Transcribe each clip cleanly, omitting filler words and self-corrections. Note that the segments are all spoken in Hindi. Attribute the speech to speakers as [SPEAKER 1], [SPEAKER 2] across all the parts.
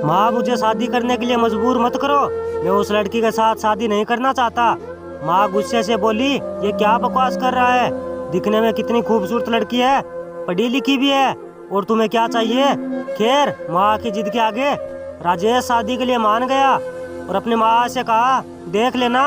[SPEAKER 1] माँ मुझे शादी करने के लिए मजबूर मत करो, मैं उस लड़की के साथ शादी नहीं करना चाहता। माँ गुस्से से बोली, ये क्या बकवास कर रहा है? दिखने में कितनी खूबसूरत लड़की है, पढ़ी लिखी भी है, और तुम्हें क्या चाहिए? खैर माँ की जिद के आगे राजेश शादी के लिए मान गया और अपनी माँ से कहा, देख लेना,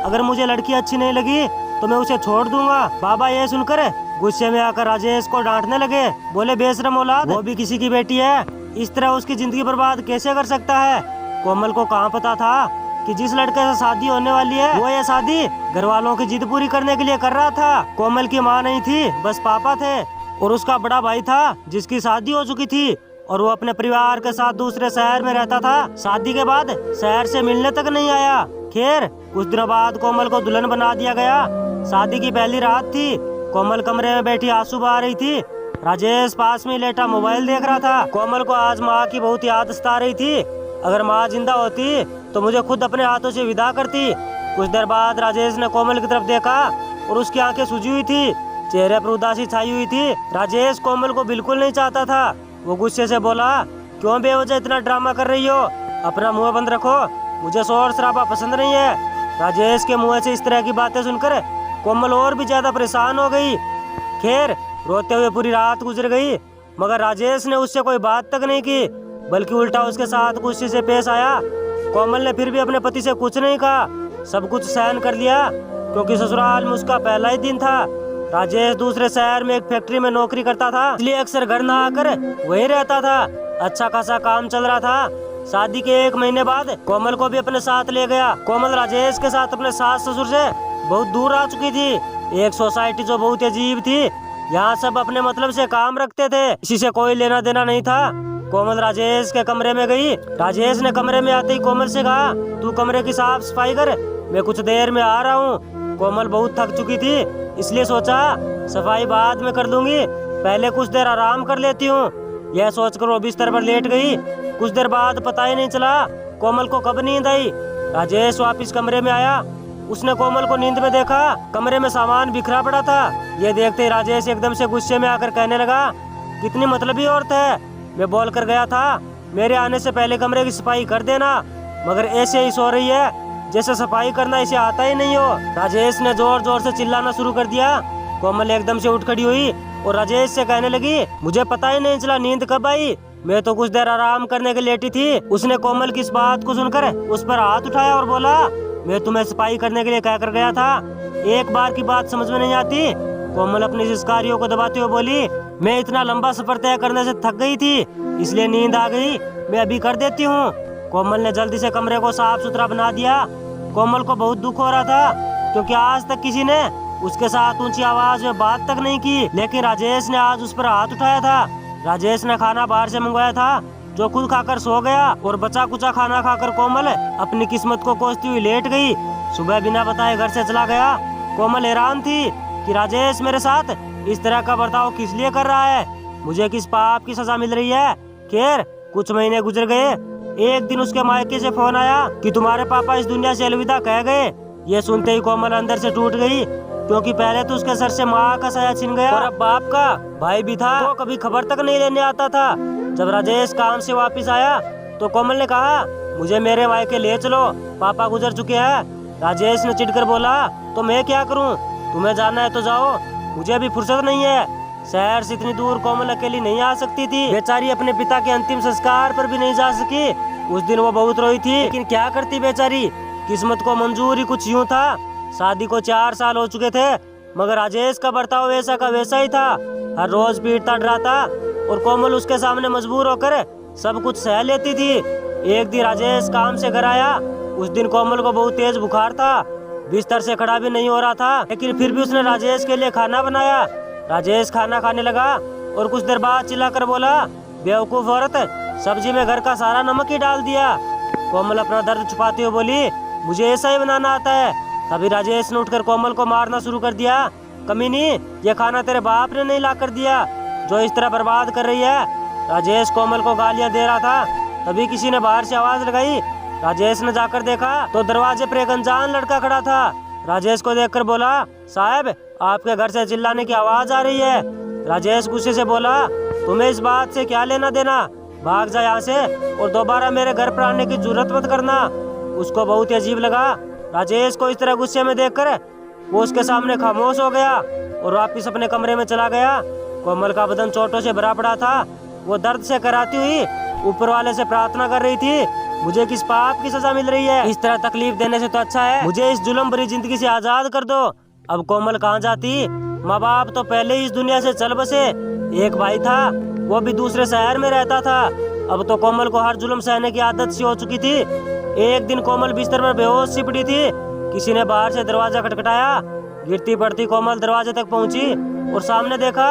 [SPEAKER 1] अगर मुझे लड़की अच्छी नहीं लगी तो मैं उसे छोड़ दूंगा। बाबा ये सुनकर गुस्से में आकर राजेश को डांटने लगे। बोले, बेशरम औलाद, वो भी किसी की बेटी है, इस तरह उसकी जिंदगी बर्बाद कैसे कर सकता है? कोमल को कहाँ पता था कि जिस लड़के से शादी होने वाली है वो ये शादी घर वालों की जिद पूरी करने के लिए कर रहा था। कोमल की माँ नहीं थी, बस पापा थे, और उसका बड़ा भाई था जिसकी शादी हो चुकी थी और वो अपने परिवार के साथ दूसरे शहर में रहता था। शादी के बाद शहर से मिलने तक नहीं आया। खैर कुछ दिनों बाद कोमल को दुल्हन बना दिया गया। शादी की पहली रात थी। कोमल कमरे में बैठी आंसू बहा रही थी। राजेश पास में लेटा मोबाइल देख रहा था। कोमल को आज माँ की बहुत याद सता रही थी। अगर माँ जिंदा होती तो मुझे खुद अपने हाथों से विदा करती। कुछ देर बाद राजेश ने कोमल की तरफ देखा और उसकी आंखें सूजी हुई थी, चेहरे पर उदासी छाई हुई थी। राजेश कोमल को बिल्कुल नहीं चाहता था। वो गुस्से से बोला, क्यों बेवजह इतना ड्रामा कर रही हो? अपना मुंह बंद रखो, मुझे शोर शराबा पसंद नहीं है। राजेश के मुंह से इस तरह की बातें सुनकर कोमल और भी ज्यादा परेशान हो गई। खैर रोते हुए पूरी रात गुजर गई, मगर राजेश ने उससे कोई बात तक नहीं की, बल्कि उल्टा उसके साथ गुस्से से पेश आया। कोमल ने फिर भी अपने पति से कुछ नहीं कहा, सब कुछ सहन कर लिया, क्योंकि ससुराल में उसका पहला ही दिन था। राजेश दूसरे शहर में एक फैक्ट्री में नौकरी करता था, इसलिए अक्सर घर न आकर वहीं रहता था। अच्छा खासा काम चल रहा था। शादी के 1 महीने बाद कोमल को भी अपने साथ ले गया। कोमल राजेश के साथ अपने सास ससुर से बहुत दूर आ चुकी थी। एक सोसाइटी जो बहुत अजीब थी, यहाँ सब अपने मतलब से काम रखते थे, किसी से कोई लेना देना नहीं था। कोमल राजेश के कमरे में गई। राजेश ने कमरे में आते ही कोमल से कहा, तू कमरे की साफ सफाई कर, मैं कुछ देर में आ रहा हूँ। कोमल बहुत थक चुकी थी, इसलिए सोचा सफाई बाद में कर लूंगी, पहले कुछ देर आराम कर लेती हूँ। यह सोचकर वो बिस्तर पर लेट गई। कुछ देर बाद पता ही नहीं चला कोमल को कब नींद आई। राजेश वापिस कमरे में आया। उसने कोमल को नींद में देखा। कमरे में सामान बिखरा पड़ा था। यह देखते ही राजेश एकदम से गुस्से में आकर कहने लगा, कितनी मतलबी औरत है, मैं बोल कर गया था मेरे आने से पहले कमरे की सफाई कर देना, मगर ऐसे ही सो रही है जैसे सफाई करना इसे आता ही नहीं हो। राजेश ने जोर जोर से चिल्लाना शुरू कर दिया। कोमल एकदम से उठ खड़ी हुई और राजेश से कहने लगी, मुझे पता ही नहीं चला नींद कब आई, मैं तो कुछ देर आराम करने के लेटी थी। उसने कोमल की इस बात को सुनकर उस पर हाथ उठाया और बोला, मैं तुम्हें सफाई करने के लिए कह कर गया था, एक बार की बात समझ में नहीं आती? कोमल अपनी सिसकारियों को दबाते हुए बोली, मैं इतना लंबा सफर तय करने से थक गई थी, इसलिए नींद आ गई, मैं अभी कर देती हूँ। कोमल ने जल्दी से कमरे को साफ सुथरा बना दिया। कोमल को बहुत दुख हो रहा था, क्योंकि आज तक किसी ने उसके साथ ऊंची आवाज में बात तक नहीं की, लेकिन राजेश ने आज उस पर हाथ उठाया था। राजेश ने खाना बाहर से मंगवाया था, जो खुद खाकर सो गया, और बचा कुचा खाना खाकर कोमल अपनी किस्मत को कोसती हुई लेट गई। सुबह बिना बताए घर से चला गया। कोमल हैरान थी कि राजेश मेरे साथ इस तरह का बर्ताव किस लिए कर रहा है, मुझे किस पाप की सजा मिल रही है। खैर कुछ महीने गुजर गए। एक दिन उसके मायके से फोन आया कि तुम्हारे पापा इस दुनिया से अलविदा कह गए। ये सुनते ही कोमल अंदर से टूट गई, क्योंकि पहले तो उसके सर से माँ का साया छिन गया, और अब बाप का। भाई भी था, वो कभी खबर तक नहीं लेने आता था। जब राजेश काम से वापस आया तो कोमल ने कहा, मुझे मेरे मायके ले चलो, पापा गुजर चुके हैं। राजेश ने चिढ़कर बोला, तो मैं क्या करूं, तुम्हें जाना है तो जाओ, मुझे अभी फुर्सत नहीं है। शहर से इतनी दूर कोमल अकेली नहीं आ सकती थी। बेचारी अपने पिता के अंतिम संस्कार पर भी नहीं जा सकी। उस दिन वो बहुत रोई थी, लेकिन क्या करती बेचारी, किस्मत को मंजूर ही कुछ यूँ था। शादी को 4 साल हो चुके थे, मगर राजेश का बर्ताव वैसा का वैसा ही था। हर रोज पीटता डराता, और कोमल उसके सामने मजबूर होकर सब कुछ सह लेती थी। एक दिन राजेश काम से घर आया। उस दिन कोमल को बहुत तेज बुखार था, बिस्तर से खड़ा भी नहीं हो रहा था, लेकिन फिर भी उसने राजेश के लिए खाना बनाया। राजेश खाना खाने लगा और कुछ देर बाद चिल्लाकर बोला, बेवकूफ औरत, सब्जी में घर का सारा नमक ही डाल दिया। कोमल अपना दर्द छुपाते हुए बोली, मुझे ऐसा ही बनाना आता है। तभी राजेश ने उठकर कोमल को मारना शुरू कर दिया। कमीनी, ये खाना तेरे बाप ने नहीं ला कर दिया जो इस तरह बर्बाद कर रही है। राजेश कोमल को गालियां दे रहा था, तभी किसी ने बाहर से आवाज लगाई। राजेश ने जाकर देखा तो दरवाजे पर एक अनजान लड़का खड़ा था। राजेश को देखकर बोला, साहब आपके घर से चिल्लाने की आवाज आ रही है। राजेश गुस्से से बोला, तुम्हें इस बात से क्या लेना देना, भाग जा यहाँ से और दोबारा मेरे घर पर आने की जरूरत मत करना। उसको बहुत ही अजीब लगा। राजेश को इस तरह गुस्से में देखकर वो उसके सामने खामोश हो गया और वापिस अपने कमरे में चला गया। कोमल का बदन चोटों से भरा पड़ा था। वो दर्द से कराती हुई ऊपर वाले से प्रार्थना कर रही थी, मुझे किस पाप की सजा मिल रही है? इस तरह तकलीफ देने से तो अच्छा है मुझे इस जुल्म भरी जिंदगी से आजाद कर दो। अब कोमल कहाँ जाती? माँ बाप तो पहले ही इस दुनिया से चल बसे। एक भाई था, वो भी दूसरे शहर में रहता था। अब तो कोमल को हर जुल्म सहने की आदत सी हो चुकी थी। एक दिन कोमल बिस्तर पर बेहोश सी पड़ी थी। किसी ने बाहर से दरवाजा खटखटाया। गिरती पड़ती कोमल दरवाजे तक पहुंची और सामने देखा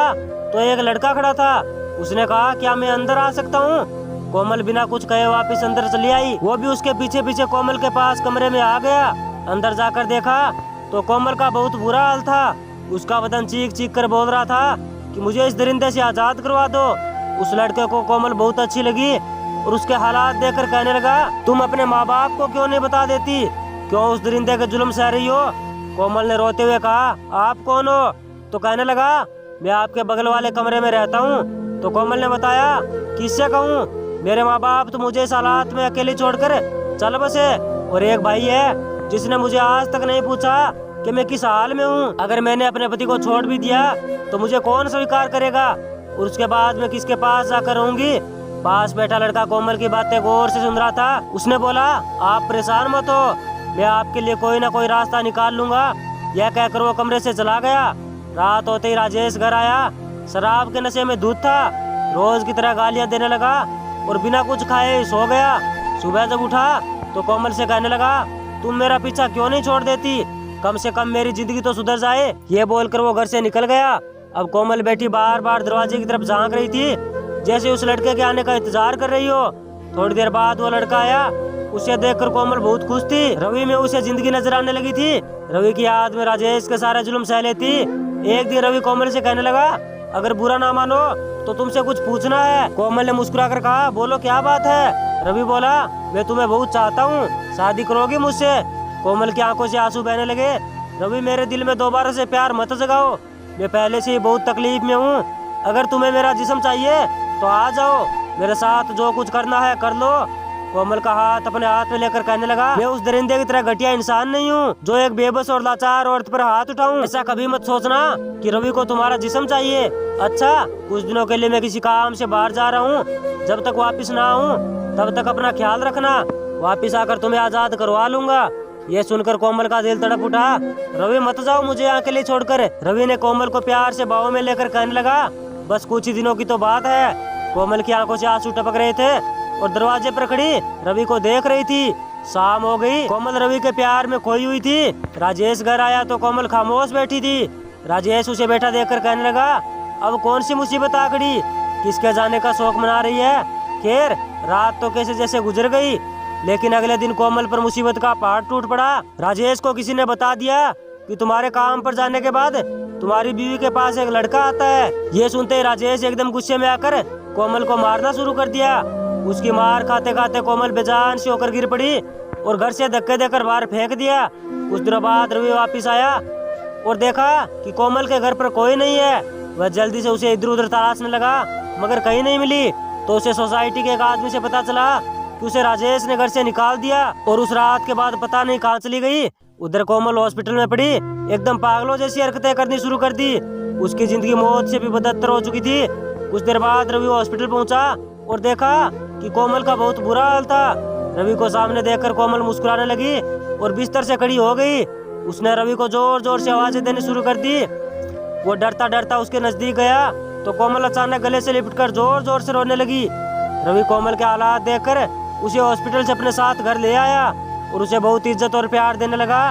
[SPEAKER 1] तो एक लड़का खड़ा था। उसने कहा, क्या मैं अंदर आ सकता हूँ? कोमल बिना कुछ कहे वापस अंदर चली आई। वो भी उसके पीछे पीछे कोमल के पास कमरे में आ गया। अंदर जाकर देखा तो कोमल का बहुत बुरा हाल था। उसका बदन चीख चीख कर बोल रहा था कि मुझे इस दरिंदे से आजाद करवा दो। उस लड़के को कोमल बहुत अच्छी लगी और उसके हालात देखकर कहने लगा, तुम अपने माँ बाप को क्यों नहीं बता देती? क्यों उस दरिंदे के जुल्म सह रही हो? कोमल ने रोते हुए कहा, आप कौन हो? तो कहने लगा, मैं आपके बगल वाले कमरे में रहता हूँ। तो कोमल ने बताया, किससे कहूँ? मेरे माँ बाप तो मुझे इस हालात में अकेले छोड़कर चल बसे और एक भाई है जिसने मुझे आज तक नहीं पूछा कि मैं किस हाल में हूँ। अगर मैंने अपने पति को छोड़ भी दिया तो मुझे कौन स्वीकार करेगा और उसके बाद मैं किसके पास जाकर रहूंगी? पास बैठा लड़का कोमल की बातें गौर से सुन रहा था। उसने बोला, आप परेशान मत हो, मैं आपके लिए कोई ना कोई रास्ता निकाल लूंगा। यह कहकर वो कमरे से चला गया। रात होते ही राजेश घर आया। शराब के नशे में दूध था। रोज की तरह गालियां देने लगा और बिना कुछ खाए सो गया। सुबह जब उठा तो कोमल से कहने लगा, तुम मेरा पीछा क्यों नहीं छोड़ देती? कम से कम मेरी जिंदगी तो सुधर जाए। ये बोलकर वो घर से निकल गया। अब कोमल बैठी बार बार दरवाजे की तरफ झांक रही थी, जैसे उस लड़के के आने का इंतजार कर रही हो। थोड़ी देर बाद वो लड़का आया। उसे देखकर कोमल बहुत खुश थी। रवि में उसे जिंदगी नजर आने लगी थी। रवि की याद में राजेश के सारे जुल्म सह लेती। एक दिन रवि कोमल से कहने लगा, अगर बुरा ना मानो तो तुमसे कुछ पूछना है। कोमल ने मुस्कुरा कर कहा, बोलो क्या बात है? रवि बोला, मैं तुम्हें बहुत चाहता हूँ, शादी करोगी मुझसे? कोमल की आंखों से आंसू बहने लगे। रवि, मेरे दिल में दोबारा से प्यार मत जगाओ, मैं पहले से ही बहुत तकलीफ में हूँ। अगर तुम्हें मेरा जिस्म चाहिए तो आ जाओ, मेरे साथ जो कुछ करना है कर लो। कोमल का हाथ अपने हाथ में लेकर कहने लगा, मैं उस दरिंदे की तरह घटिया इंसान नहीं हूँ जो एक बेबस और लाचार औरत पर हाथ उठाऊं। ऐसा कभी मत सोचना कि रवि को तुम्हारा जिस्म चाहिए। अच्छा, कुछ दिनों के लिए मैं किसी काम से बाहर जा रहा हूँ, जब तक वापस ना आऊँ तब तक अपना ख्याल रखना। वापस आकर तुम्हें आजाद करवा लूंगा। ये सुनकर कोमल का दिल तड़प उठा। रवि, मत जाओ मुझे यहाँ अकेले छोड़कर। रवि ने कोमल को प्यार से बाहों में लेकर कहने लगा, बस कुछ ही दिनों की तो बात है। कोमल की आंखों से आंसू टपक रहे थे और दरवाजे पर खड़ी रवि को देख रही थी। शाम हो गई। कोमल रवि के प्यार में खोई हुई थी। राजेश घर आया तो कोमल खामोश बैठी थी। राजेश उसे बैठा देखकर कहने लगा, अब कौन सी मुसीबत आ खड़ी? किसके जाने का शौक मना रही है? खैर, रात तो कैसे जैसे गुजर गई, लेकिन अगले दिन कोमल पर मुसीबत का पहाड़ टूट पड़ा। राजेश को किसी ने बता दिया कि तुम्हारे काम पर जाने के बाद तुम्हारी बीवी के पास एक लड़का आता है। ये सुनते ही राजेश एकदम गुस्से में आकर कोमल को मारना शुरू कर दिया। उसकी मार खाते खाते कोमल बेजान सी होकर गिर पड़ी और घर से धक्के देकर बाहर फेंक दिया। कुछ दिनों बाद रवि वापिस आया और देखा कि कोमल के घर पर कोई नहीं है। वह जल्दी से उसे इधर उधर तलाशने लगा, मगर कहीं नहीं मिली। तो उसे सोसाइटी के एक आदमी से पता चला कि उसे राजेश ने घर से निकाल दिया और उस रात के बाद पता नहीं कहाँ चली गई। उधर कोमल हॉस्पिटल में पड़ी, एकदम पागलों जैसी हरकतें करनी शुरू कर दी। उसकी जिंदगी मौत से भी बदतर हो चुकी थी। कुछ देर बाद रवि हॉस्पिटल पहुंचा और देखा कि कोमल का बहुत बुरा हाल था। रवि को सामने देखकर कोमल मुस्कुराने लगी और बिस्तर से खड़ी हो गई। उसने रवि को जोर जोर से आवाजें देनी शुरू कर दी। वो डरता डरता उसके नजदीक गया तो कोमल अचानक गले से लिपटकर जोर जोर से रोने लगी। रवि कोमल के हालात देखकर उसे हॉस्पिटल से अपने साथ घर ले आया और उसे बहुत इज्जत और प्यार देने लगा।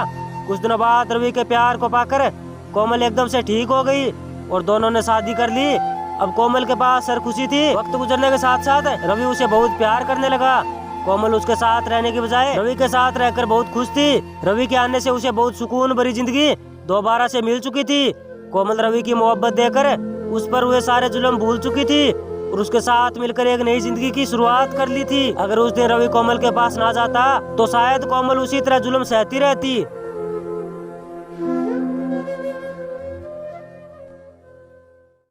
[SPEAKER 1] कुछ दिनों बाद रवि के प्यार को पाकर कोमल एकदम से ठीक हो गई और दोनों ने शादी कर ली। अब कोमल के पास सर खुशी थी। वक्त गुजरने के साथ साथ रवि उसे बहुत प्यार करने लगा। कोमल उसके साथ रहने की बजाय रवि के साथ रहकर बहुत खुश थी। रवि के आने से उसे बहुत सुकून भरी जिंदगी दोबारा से मिल चुकी थी। कोमल रवि की मोहब्बत देकर उस पर हुए सारे जुल्म भूल चुकी थी और उसके साथ मिलकर एक नई जिंदगी की शुरुआत कर ली थी। अगर उस दिन रवि कोमल के पास ना जाता तो शायद कोमल उसी तरह जुल्म सहती रहती